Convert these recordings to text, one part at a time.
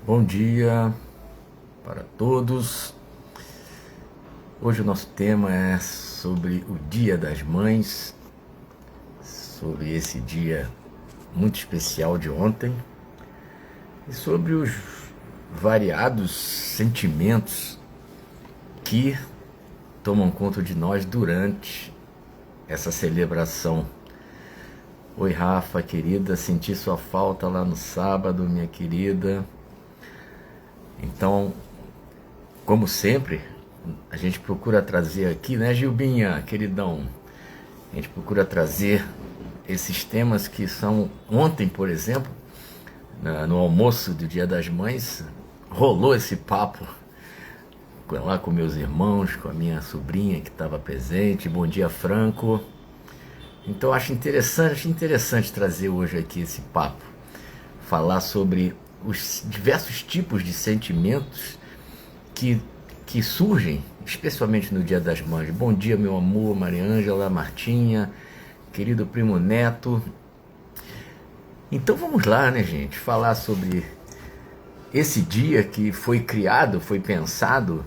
Bom dia para todos. Hoje o nosso tema é sobre o Dia das Mães, sobre esse dia muito especial de ontem e sobre os variados sentimentos que tomam conta de nós durante essa celebração. Oi, Rafa, querida, senti sua falta lá no sábado, minha querida. Então, como sempre, a gente procura trazer aqui, né, Gilbinha, queridão? A gente procura trazer esses temas que são... Ontem, por exemplo, no almoço do Dia das Mães, rolou esse papo lá com meus irmãos, com a minha sobrinha que estava presente. Bom dia, Franco. Então, acho interessante trazer hoje aqui esse papo, falar sobre os diversos tipos de sentimentos que surgem, especialmente no Dia das Mães. Bom dia, meu amor, Maria Ângela, Martinha, querido primo Neto. Então vamos lá, né, gente, falar sobre esse dia que foi criado, foi pensado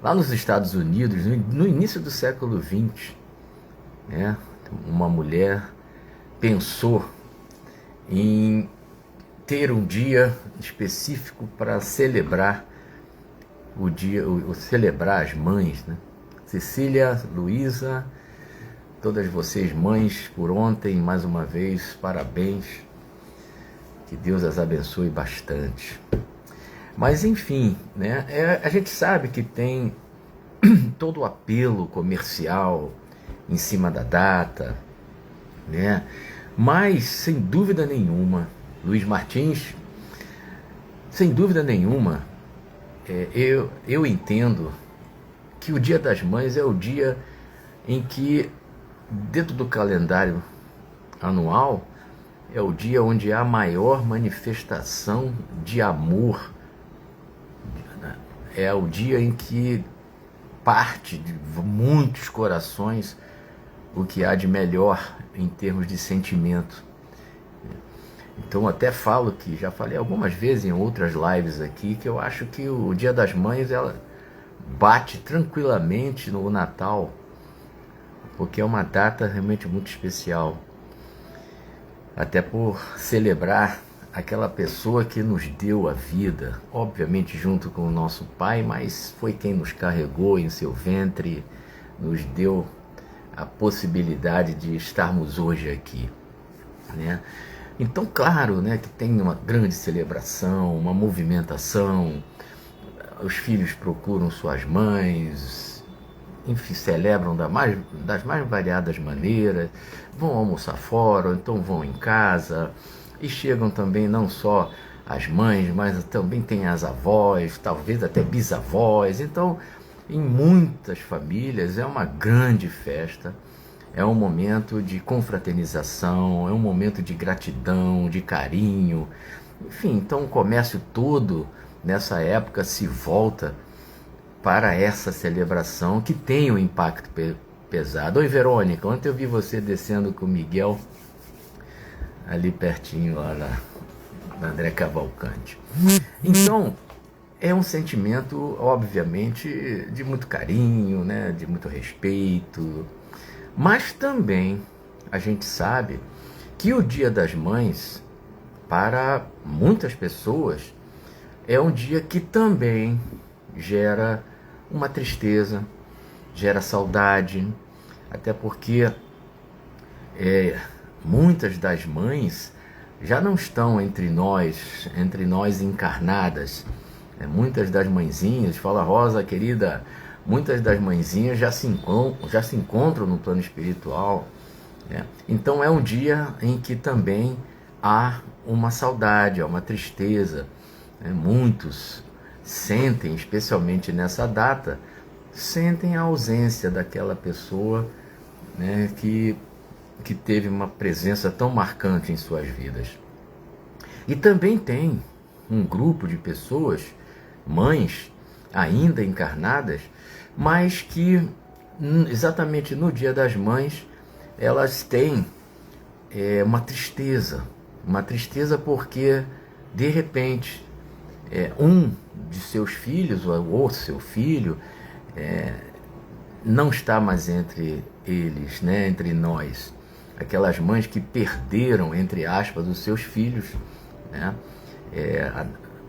lá nos Estados Unidos, no início do século XX, né? Uma mulher pensou em ter um dia específico para celebrar o dia, celebrar as mães, né? Cecília, Luísa, todas vocês mães por ontem, mais uma vez, parabéns, que Deus as abençoe bastante. Mas enfim, né? A gente sabe que tem todo o apelo comercial em cima da data, né? Mas sem dúvida nenhuma, Luiz Martins, sem dúvida nenhuma, eu entendo que o Dia das Mães é o dia em que, dentro do calendário anual, é o dia onde há a maior manifestação de amor. É o dia em que parte de muitos corações o que há de melhor em termos de sentimento. Então até falo que, já falei algumas vezes em outras lives aqui, que eu acho que o Dia das Mães ela bate tranquilamente no Natal, porque é uma data realmente muito especial, até por celebrar aquela pessoa que nos deu a vida, obviamente junto com o nosso pai, mas foi quem nos carregou em seu ventre, nos deu a possibilidade de estarmos hoje aqui, né? Então, claro, né, que tem uma grande celebração, uma movimentação, os filhos procuram suas mães, enfim, celebram das mais variadas maneiras, vão almoçar fora, ou então vão em casa, e chegam também não só as mães, mas também tem as avós, talvez até bisavós. Então, em muitas famílias é uma grande festa, é um momento de confraternização, é um momento de gratidão, de carinho. Enfim, então o comércio todo nessa época se volta para essa celebração que tem um impacto pesado. Oi, Verônica, ontem eu vi você descendo com o Miguel ali pertinho lá na André Cavalcante. Então, é um sentimento, obviamente, de muito carinho, né? De muito respeito. Mas também a gente sabe que o Dia das Mães, para muitas pessoas, é um dia que também gera uma tristeza, gera saudade, até porque muitas das mães já não estão entre nós encarnadas. Muitas das mãezinhas, fala Rosa, querida, muitas das mãezinhas já se encontram no plano espiritual, né? Então é um dia em que também há uma saudade, há uma tristeza, né? Muitos sentem, especialmente nessa data, sentem a ausência daquela pessoa, né, que teve uma presença tão marcante em suas vidas. E também tem um grupo de pessoas, mães ainda encarnadas, mas que exatamente no Dia das Mães elas têm uma tristeza porque de repente um de seus filhos, ou seu filho, não está mais entre eles, né, entre nós. Aquelas mães que perderam, entre aspas, os seus filhos, né,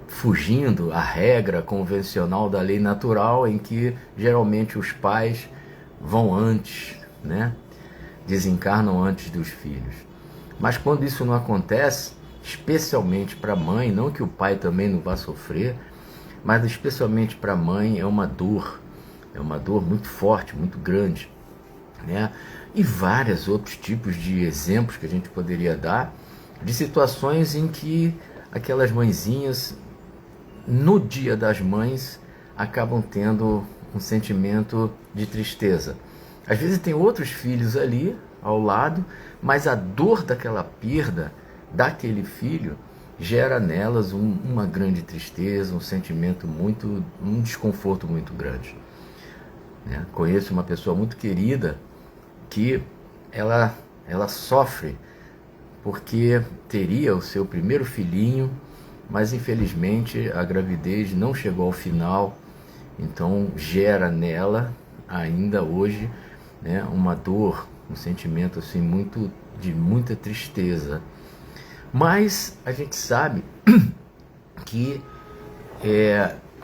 fugindo à regra convencional da lei natural, em que geralmente os pais vão antes, né, desencarnam antes dos filhos. Mas quando isso não acontece, especialmente para a mãe, não que o pai também não vá sofrer, mas especialmente para a mãe é uma dor muito forte, muito grande, né? E vários outros tipos de exemplos que a gente poderia dar de situações em que aquelas mãezinhas, no Dia das Mães, acabam tendo um sentimento de tristeza. Às vezes tem outros filhos ali ao lado, mas a dor daquela perda daquele filho gera nelas uma grande tristeza, um sentimento um desconforto muito grande. Conheço uma pessoa muito querida que ela sofre porque teria o seu primeiro filhinho, mas infelizmente a gravidez não chegou ao final, então gera nela ainda hoje, né, uma dor, um sentimento assim de muita tristeza. Mas a gente sabe que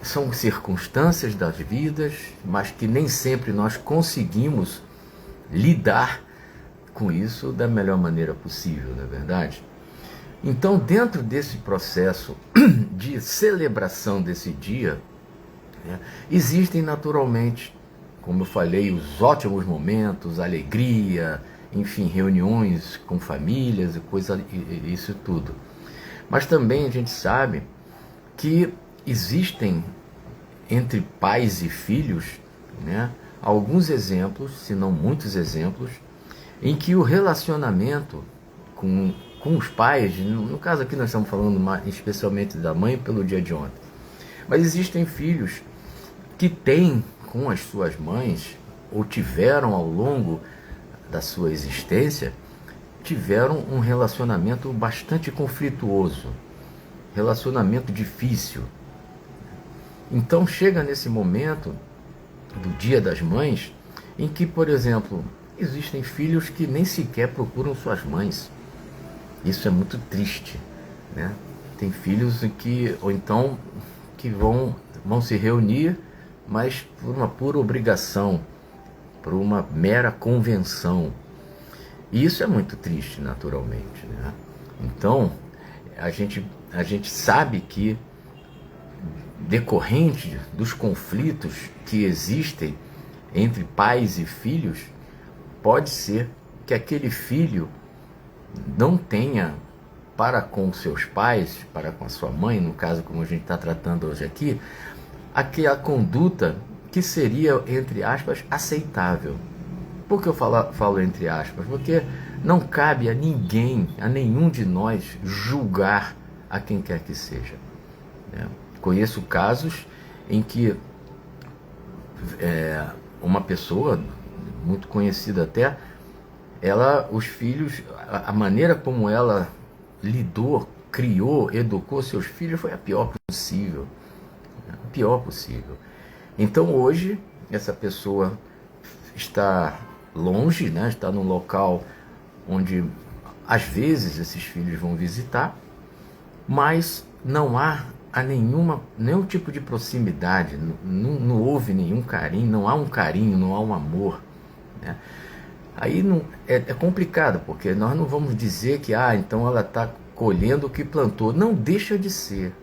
são circunstâncias das vidas, mas que nem sempre nós conseguimos lidar com isso da melhor maneira possível, não é verdade? Então, dentro desse processo de celebração desse dia, existem naturalmente, como eu falei, os ótimos momentos, alegria, enfim, reuniões com famílias e isso tudo. Mas também a gente sabe que existem entre pais e filhos, né, alguns exemplos, se não muitos exemplos, em que o relacionamento com os pais, no caso aqui nós estamos falando especialmente da mãe pelo dia de ontem, mas existem filhos que têm com as suas mães, ou tiveram ao longo da sua existência, tiveram um relacionamento bastante conflituoso, relacionamento difícil. Então chega nesse momento do Dia das Mães, em que, por exemplo, existem filhos que nem sequer procuram suas mães. Isso é muito triste, né? Tem filhos que, ou então, que vão se reunir, mas por uma pura obrigação, por uma mera convenção. E isso é muito triste, naturalmente, né? Então, a gente sabe que, decorrente dos conflitos que existem entre pais e filhos, pode ser que aquele filho não tenha para com seus pais, para com a sua mãe, no caso como a gente está tratando hoje aqui, aquela conduta que seria, entre aspas, aceitável. Por que eu falo entre aspas? Porque não cabe a ninguém, a nenhum de nós, julgar a quem quer que seja, né? Conheço casos em que uma pessoa muito conhecida até, os filhos, a maneira como ela lidou, criou, educou seus filhos foi a pior possível. A pior possível. Então hoje, essa pessoa está longe, né? Está num local onde às vezes esses filhos vão visitar, mas não há nenhum tipo de proximidade, não houve nenhum carinho, não há um carinho, não há um amor, né? Aí é complicado, porque nós não vamos dizer que então ela está colhendo o que plantou. Não deixa de ser,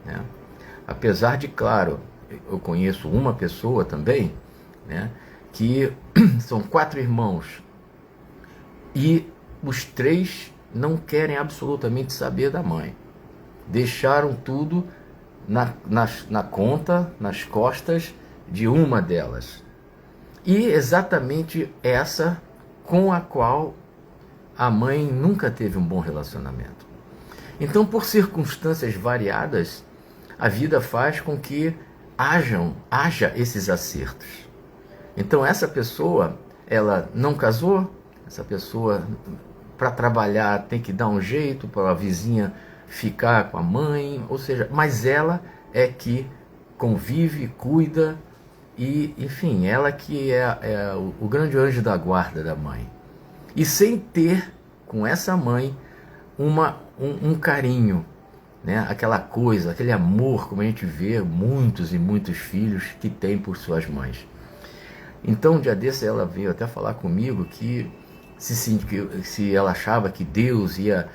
né? Apesar de, claro, eu conheço uma pessoa também, né, que são 4 irmãos e os 3 não querem absolutamente saber da mãe. Deixaram tudo na conta, nas costas de uma delas. E exatamente essa com a qual a mãe nunca teve um bom relacionamento. Então, por circunstâncias variadas, a vida faz com que haja esses acertos. Então, essa pessoa, ela não casou, essa pessoa, para trabalhar, tem que dar um jeito, para a vizinha ficar com a mãe, ou seja, mas ela é que convive, cuida e, enfim, ela que é o grande anjo da guarda da mãe. E sem ter com essa mãe um carinho, né? Aquela coisa, aquele amor, como a gente vê muitos e muitos filhos que têm por suas mães. Então, um dia desse ela veio até falar comigo que se ela achava que Deus ia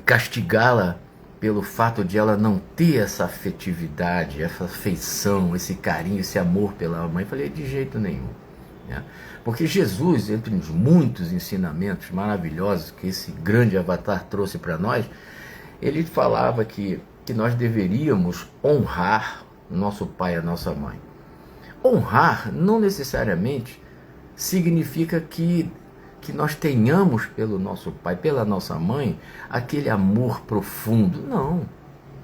castigá-la pelo fato de ela não ter essa afetividade, essa afeição, esse carinho, esse amor pela mãe. Eu falei, de jeito nenhum. Né? Porque Jesus, entre os muitos ensinamentos maravilhosos que esse grande avatar trouxe para nós, ele falava que nós deveríamos honrar nosso pai e a nossa mãe. Honrar não necessariamente significa que nós tenhamos pelo nosso pai, pela nossa mãe, aquele amor profundo. Não,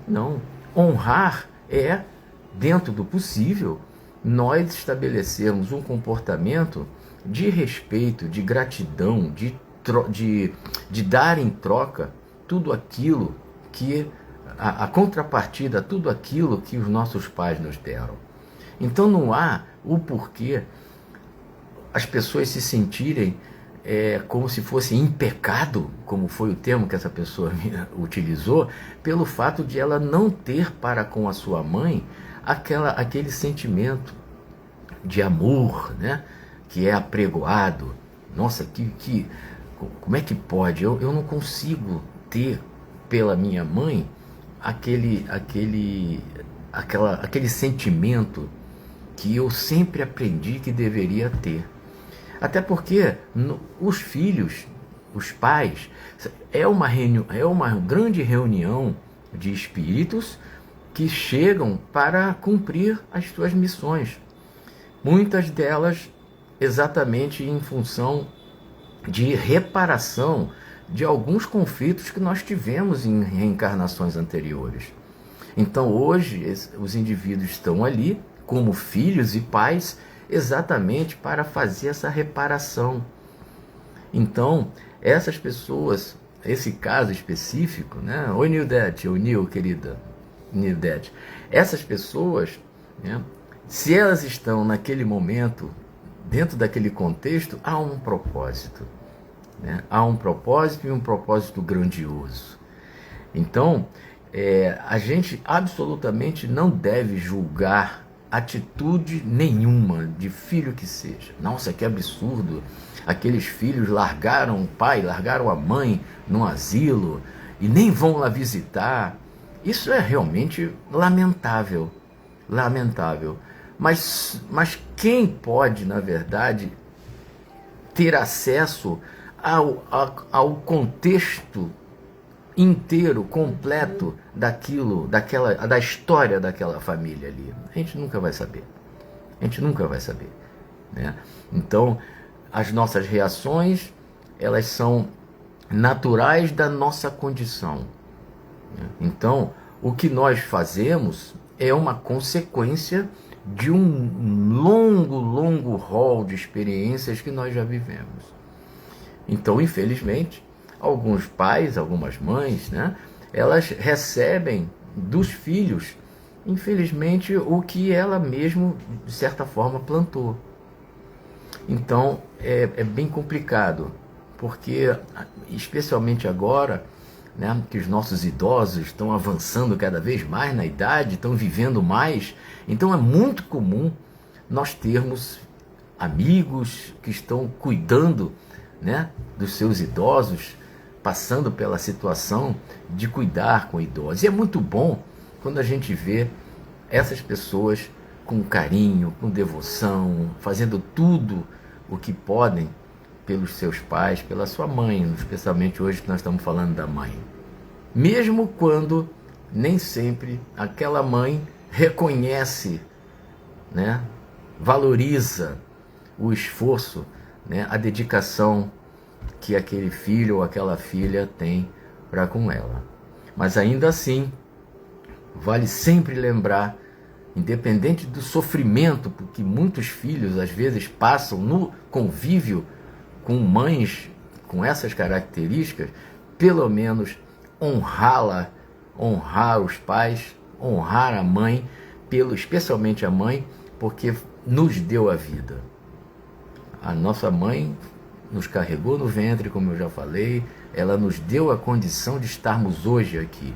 não. Honrar é, dentro do possível, nós estabelecermos um comportamento de respeito, de gratidão, de dar em troca tudo aquilo que, a contrapartida, tudo aquilo que os nossos pais nos deram. Então não há o porquê as pessoas se sentirem como se fosse em pecado, como foi o termo que essa pessoa utilizou, pelo fato de ela não ter para com a sua mãe aquele sentimento de amor, né, que é apregoado. Nossa, como é que pode? Eu não consigo ter pela minha mãe aquele sentimento que eu sempre aprendi que deveria ter. Até porque os filhos, os pais, é uma grande reunião de espíritos que chegam para cumprir as suas missões. Muitas delas exatamente em função de reparação de alguns conflitos que nós tivemos em reencarnações anteriores. Então hoje os indivíduos estão ali como filhos e pais exatamente para fazer essa reparação. Então essas pessoas, esse caso específico, né? Oi Nildete, oi Nil, querida Nildete, essas pessoas, né, se elas estão naquele momento, dentro daquele contexto, há um propósito. Né? Há um propósito e um propósito grandioso. Então, a gente absolutamente não deve julgar atitude nenhuma de filho que seja. Nossa, que absurdo! Aqueles filhos largaram o pai, largaram a mãe num asilo e nem vão lá visitar. Isso é realmente lamentável. Lamentável. Mas quem pode, na verdade, ter acesso ao contexto inteiro, completo da história daquela família ali? A gente nunca vai saber. A gente nunca vai saber. Né? Então, as nossas reações, elas são naturais da nossa condição. Né? Então, o que nós fazemos é uma consequência de um longo rol de experiências que nós já vivemos. Então, infelizmente, alguns pais, algumas mães, né, elas recebem dos filhos, infelizmente, o que ela mesma, de certa forma, plantou. Então, é bem complicado, porque, especialmente agora, né, que os nossos idosos estão avançando cada vez mais na idade, estão vivendo mais, então é muito comum nós termos amigos que estão cuidando, né, dos seus idosos, passando pela situação de cuidar com idosos. E é muito bom quando a gente vê essas pessoas com carinho, com devoção, fazendo tudo o que podem pelos seus pais, pela sua mãe, especialmente hoje que nós estamos falando da mãe. Mesmo quando nem sempre aquela mãe reconhece, né, valoriza o esforço, né, a dedicação que aquele filho ou aquela filha tem para com ela. Mas ainda assim, vale sempre lembrar, independente do sofrimento que muitos filhos às vezes passam no convívio com mães com essas características, pelo menos honrá-la, honrar os pais, honrar a mãe, especialmente a mãe, porque nos deu a vida. A nossa mãe nos carregou no ventre, como eu já falei, ela nos deu a condição de estarmos hoje aqui.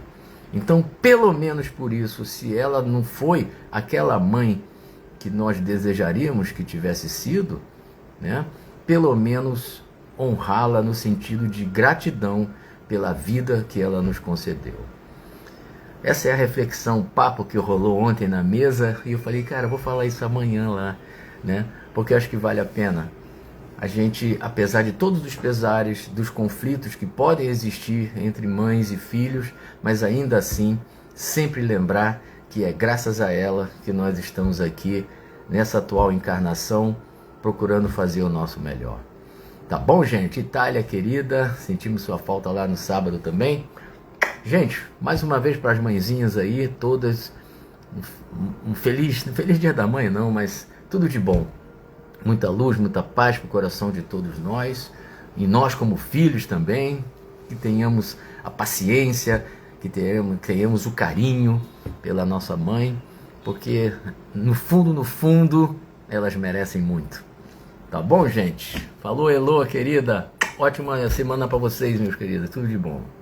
Então, pelo menos por isso, se ela não foi aquela mãe que nós desejaríamos que tivesse sido, né, pelo menos honrá-la no sentido de gratidão pela vida que ela nos concedeu. Essa é a reflexão, o papo que rolou ontem na mesa, e eu falei, cara, eu vou falar isso amanhã lá, né? Porque eu acho que vale a pena. A gente, apesar de todos os pesares, dos conflitos que podem existir entre mães e filhos, mas ainda assim, sempre lembrar que é graças a ela que nós estamos aqui, nessa atual encarnação, procurando fazer o nosso melhor. Tá bom, gente? Itália querida, sentimos sua falta lá no sábado também. Gente, mais uma vez para as mãezinhas aí, todas, um feliz dia da mãe não, mas tudo de bom. Muita luz, muita paz para o coração de todos nós, e nós como filhos também, que tenhamos a paciência, que tenhamos o carinho pela nossa mãe, porque no fundo, elas merecem muito. Tá bom, gente? Falou, Elô, querida. Ótima semana para vocês, meus queridos. Tudo de bom.